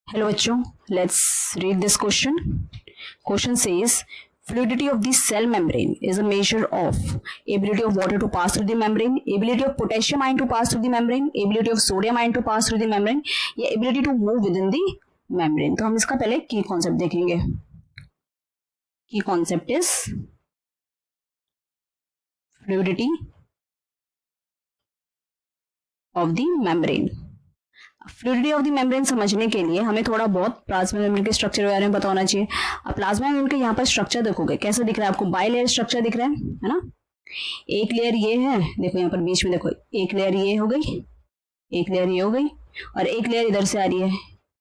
Hello बच्चों, let's read this question. Question says fluidity of the cell membrane is a measure of ability of water to pass through the membrane, ability of potassium ion to pass through the membrane, ability of sodium ion to pass through the membrane या ability to move within the membrane. तो हम इसका पहले की concept देखेंगे. की concept is fluidity of the membrane. Fluidity of the membrane समझने के लिए हमें थोड़ा बहुत प्लाज्मा मेम्ब्रेन के स्ट्रक्चर के बारे में पता होना चाहिए. अब प्लाज्मा मेम्ब्रेन के यहाँ पर स्ट्रक्चर देखोगे कैसा दिख रहा है आपको, बाई लेयर स्ट्रक्चर दिख रहा है ना. एक लेयर ये है, देखो यहाँ पर बीच में देखो, एक लेयर ये हो गई, एक लेयर ये हो गई और एक लेयर इधर से आ रही है.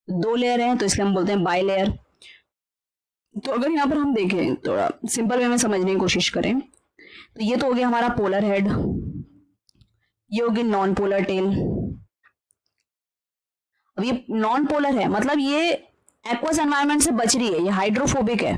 दो लेयर है तो इसलिए हम बोलते हैं बाई लेयर. तो अगर यहाँ पर हम देखें, थोड़ा सिंपल वे में समझने की कोशिश करें तो ये तो हो गया हमारा पोलर हेड, ये होगी नॉन पोलर टेल. अब ये नॉन पोलर है मतलब ये एक्वस एनवायरनमेंट से बच रही है, ये हाइड्रोफोबिक है,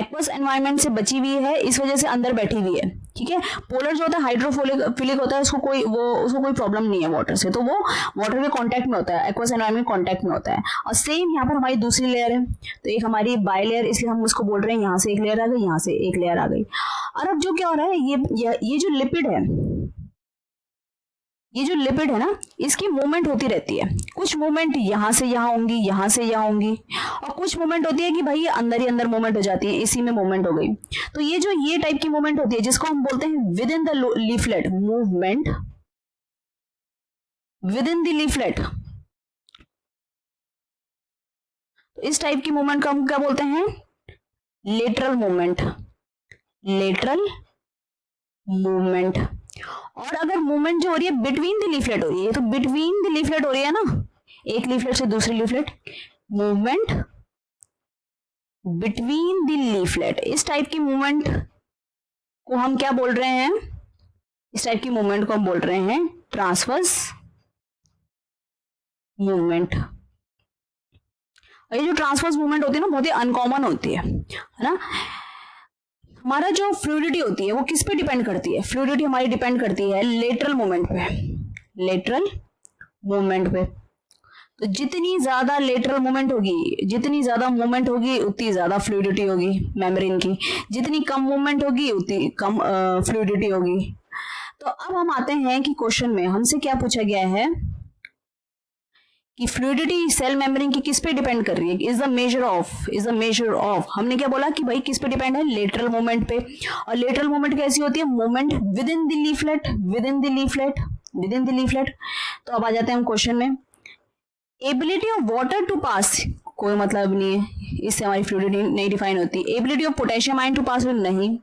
एक्वस एनवायरनमेंट से बची हुई है, इस वजह से अंदर बैठी हुई है. ठीक है, पोलर जो होता है हाइड्रोफिलिक होता है, उसको कोई प्रॉब्लम नहीं है वाटर से, तो वो वाटर के कांटेक्ट में होता है, एक्वस एनवायरनमेंट कांटेक्ट में होता है. और सेम यहाँ पर हमारी दूसरी लेयर है, तो एक हमारी बाई लेयर, इसलिए हम उसको बोल रहे हैं यहाँ से एक लेयर आ गई, यहाँ से एक लेयर आ गई. और अब जो क्या हो रहा है, ये जो लिपिड है, ये जो लिपिड है ना, इसकी मूवमेंट होती रहती है. कुछ मूवमेंट यहाँ से यहाँ होंगी, यहाँ से यहाँ होंगी, और कुछ मूवमेंट होती है कि भाई अंदर ही अंदर मूवमेंट हो जाती है, इसी में मूवमेंट हो गई. तो ये टाइप की मूवमेंट होती है जिसको हम बोलते हैं with in the leaflet, movement with in the leaflet. तो इस टाइप की मूवमेंट को हम क्या बोलते हैं, लेटरल मूवमेंट. Lateral movement. और अगर मूवमेंट जो हो रही है बिटवीन द लीफलेट हो रही है, तो बिटवीन द लीफलेट हो रही है ना, एक लीफलेट से दूसरी leaflet, movement between the leaflet. इस टाइप की मूवमेंट को हम क्या बोल रहे हैं, इस टाइप की मूवमेंट को हम बोल रहे हैं ट्रांसवर्स मूवमेंट. और ये जो ट्रांसवर्स मूवमेंट होती है ना, बहुत ही अनकॉमन होती है ना. हमारा जो फ्लूइडिटी होती है वो किस पे डिपेंड करती है, फ्लूइडिटी हमारी डिपेंड करती है लेटरल मूवमेंट पे, लेटरल मूवमेंट पे. तो जितनी ज्यादा लेटरल मूवमेंट होगी, जितनी ज्यादा मूवमेंट होगी उतनी ज्यादा फ्लूइडिटी होगी मेम्ब्रेन की, जितनी कम मूवमेंट होगी उतनी कम फ्लूइडिटी होगी. तो अब हम आते हैं कि क्वेश्चन में हमसे क्या पूछा गया है कि फ्लूइडिटी सेल मेम्ब्रेन की किस पे डिपेंड कर रही है, इज द मेजर ऑफ. हमने क्या बोला कि भाई किस पे डिपेंड है, लेटरल मूवमेंट पे. और लेटरल मूवमेंट कैसी होती है, movement with in the leaflet, with in the leaflet, with in the leaflet. तो अब आ जाते हैं हम क्वेश्चन में. एबिलिटी ऑफ वाटर टू पास, कोई मतलब नहीं है, इससे हमारी फ्लूइडिटी नहीं डिफाइन होती. Ability of potassium ion to pass, नहीं.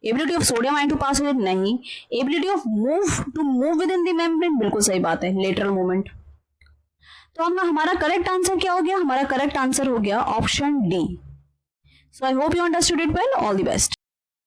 Ability of sodium ion to pass, नहीं. Ability of move within the membrane, बिल्कुल सही बात है, लेटरल मूवमेंट. तो हमारा करेक्ट आंसर क्या हो गया, हमारा करेक्ट आंसर हो गया option D. So I hope you understood it well. All the best.